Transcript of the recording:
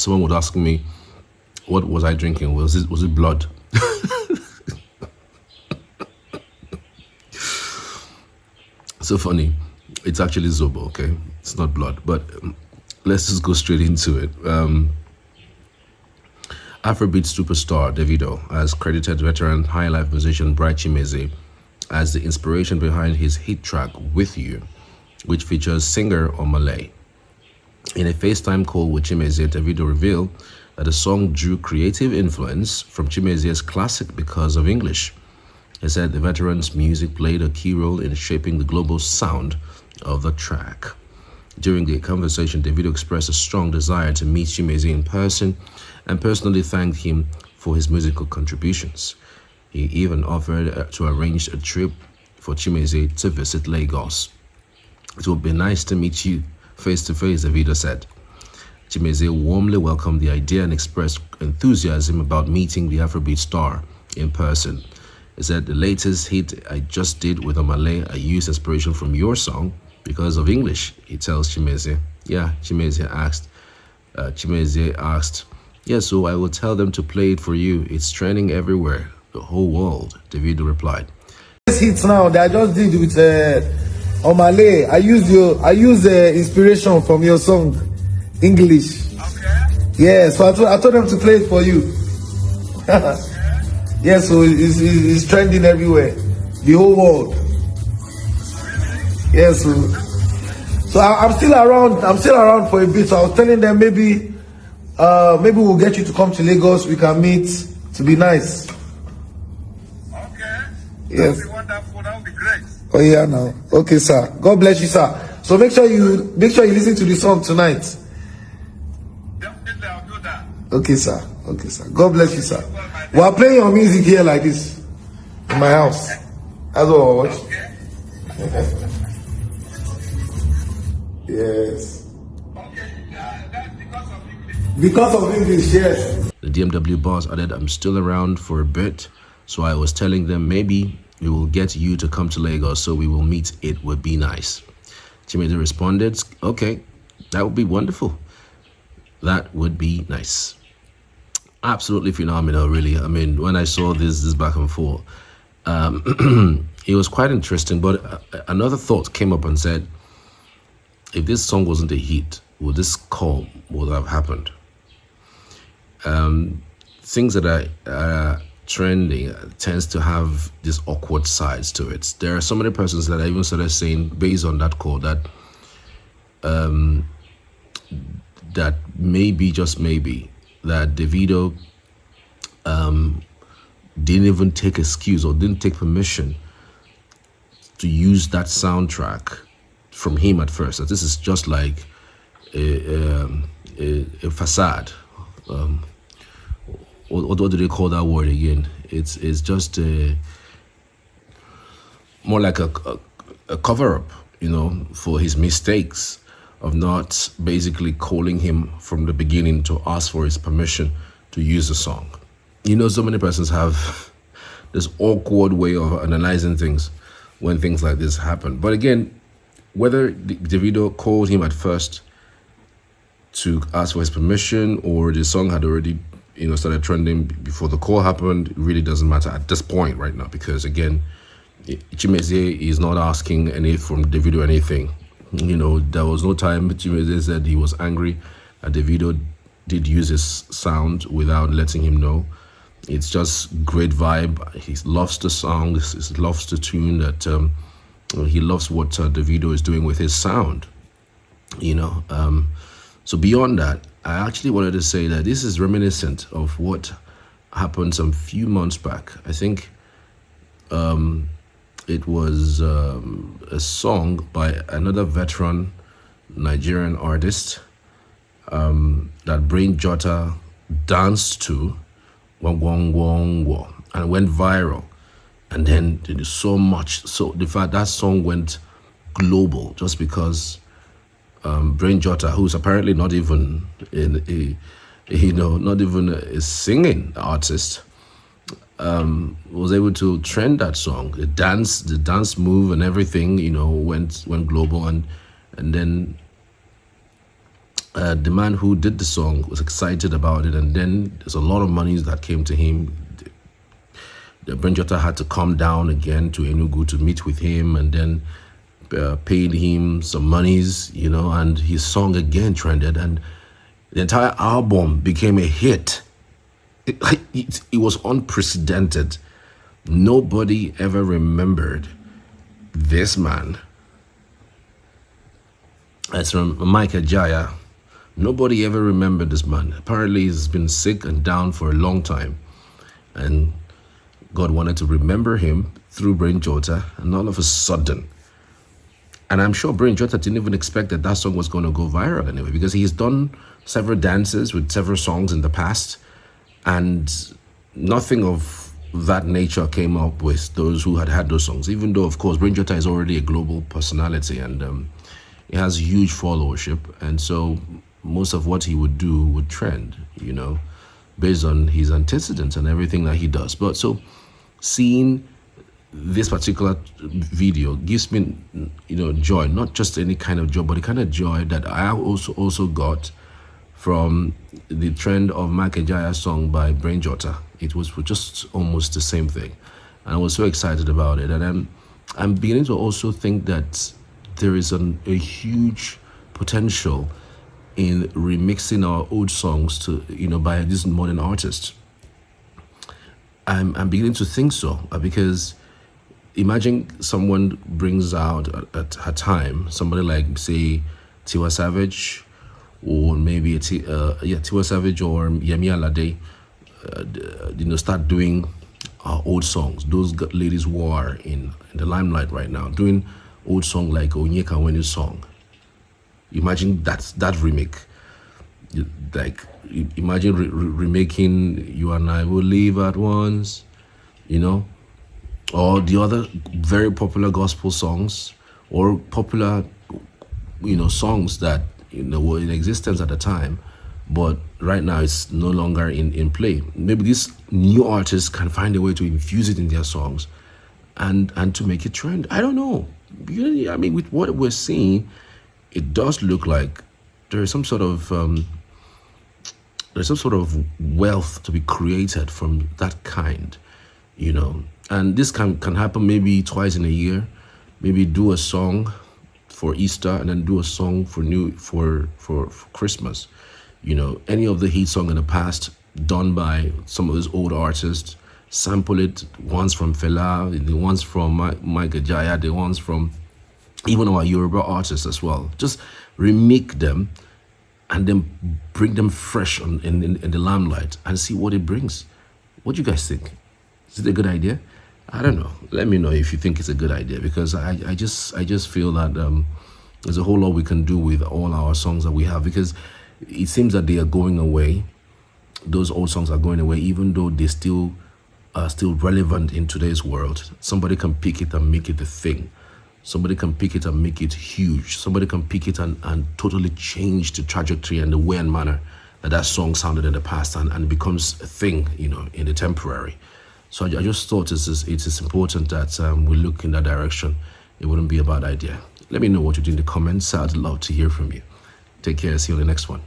someone would ask me, what was I drinking? Was it blood? So funny. It's actually Zobo, okay? It's not blood. But let's just go straight into it. Afrobeat superstar Davido has credited veteran Highlife musician Bright Chimezie as the inspiration behind his hit track With You, which features singer Omale. In a FaceTime call with Chimezie, Davido revealed that the song drew creative influence from Chimezie's classic Because of English. He said the veteran's music played a key role in shaping the global sound of the track. During the conversation, Davido expressed a strong desire to meet Chimezie in person and personally thanked him for his musical contributions. He even offered to arrange a trip for Chimezie to visit Lagos. It would be nice to meet you face to face, Davido said. Chimezie warmly welcomed the idea and expressed enthusiasm about meeting the Afrobeat star in person. He said, the latest hit I just did with Omale, I used inspiration from your song Because of English, he tells Chimezie. Yeah, Chimezie asked, yeah, so I will tell them to play it for you. It's trending everywhere, the whole world, Davido replied. This hits now that I just did with Omale, I used inspiration from your song, English. Okay. Yeah, so I told them to play it for you. Yeah, so it's trending everywhere, the whole world. Yeah, so I'm still around. I'm still around for a bit. So I was telling them maybe we'll get you to come to Lagos. We can meet. To be nice. Okay. Yes. That would be wonderful. That would be great. Oh yeah, now. Okay, sir. God bless you, sir. So make sure you listen to the song tonight. Definitely, I'll do that. Okay, sir. Okay, sir. God bless you, sir. We are playing your music here like this in my house. That's what I watch. Okay. Yes. Okay. That's because of English. Because of English, yes. The DMW boss added, I'm still around for a bit, so I was telling them maybe we will get you to come to Lagos so we will meet. It would be nice. Chimezie responded, okay, that would be wonderful. That would be nice. Absolutely phenomenal, really. I mean, when I saw this back and forth, it was quite interesting. But another thought came up and said, if this song wasn't a hit, would this call would have happened? Things that are trending tends to have these awkward sides to it. There are so many persons that I even started saying, based on that call, that that maybe, just maybe, that Davido didn't even take excuse or didn't take permission to use that soundtrack from him at first. That this is just like a facade. What do they call that word again? It's just more like a cover-up, you know, for his mistakes of not basically calling him from the beginning to ask for his permission to use the song. You know, so many persons have this awkward way of analyzing things when things like this happen. But again, whether Davido called him at first to ask for his permission or the song had already, you know, started trending before the call happened, it really doesn't matter at this point right now, because again, Chimezie is not asking any from Davido anything. You know, there was no time Chimezie said he was angry and Davido did use his sound without letting him know. It's just great vibe. He loves the song. He loves the tune. That he loves what Davido is doing with his sound. You know. So beyond that, I actually wanted to say that this is reminiscent of what happened some few months back. I think it was a song by another veteran Nigerian artist that Brain Jota danced to, and went viral. And then there's so much. So the fact that song went global just because Brain Jota, who's apparently not even not even a singing artist, was able to trend that song. The dance move and everything, you know, went global, and then The man who did the song was excited about it, and then there's a lot of monies that came to him. The Bright Chimezie had to come down again to Enugu to meet with him, and then paid him some monies, and his song again trended, and the entire album became a hit. It was unprecedented. Nobody ever remembered this man. That's from Mike Ajaya. Nobody ever remembered this man. Apparently, he's been sick and down for a long time, and God wanted to remember him through Bright Chimezie, and all of a sudden, and I'm sure Bright Chimezie didn't even expect that song was going to go viral anyway, because he's done several dances with several songs in the past, and nothing of that nature came up with those who had those songs, even though, of course, Bright Chimezie is already a global personality, and he has huge followership, and so most of what he would do would trend, based on his antecedents and everything that he does. But so seeing this particular video gives me, joy, not just any kind of joy, but the kind of joy that I also got from the trend of Mike Ajaya's song by Bright Chimezie. It was just almost the same thing, and I was so excited about it. And I'm beginning to also think that there is a huge potential in remixing our old songs to, by these modern artists. I'm beginning to think so, because imagine someone brings out at a time somebody like, say, Tiwa Savage, or maybe Tiwa Savage or Yemi Alade, start doing old songs. Those ladies who are in the limelight right now, doing old song like Onyeka Onye's song. Imagine that remake. Imagine remaking You and I Will Leave at Once, or the other very popular gospel songs, or popular, songs that, were in existence at the time, but right now it's no longer in play. Maybe these new artists can find a way to infuse it in their songs and to make it trend. I don't know. I mean, with what we're seeing, it does look like there is some sort of wealth to be created from that kind, and this can happen maybe twice in a year. Maybe do a song for Easter and then do a song for Christmas. Any of the hit song in the past done by some of those old artists, sample it, ones from Fela, the ones from Mike Ajaya, the ones from even our Yoruba artists as well. Just remake them and then bring them fresh in the limelight and see what it brings. What do you guys think? Is it a good idea? I don't know. Let me know if you think it's a good idea, because I just feel that there's a whole lot we can do with all our songs that we have, because it seems that they are going away. Those old songs are going away, even though they still are still relevant in today's world. Somebody can pick it and make it a thing. Somebody can pick it and make it huge. Somebody can pick it and totally change the trajectory and the way and manner that song sounded in the past, and it becomes a thing, in the temporary. So I just thought it is important that we look in that direction. It wouldn't be a bad idea. Let me know what you do in the comments. I'd love to hear from you. Take care. See you on the next one.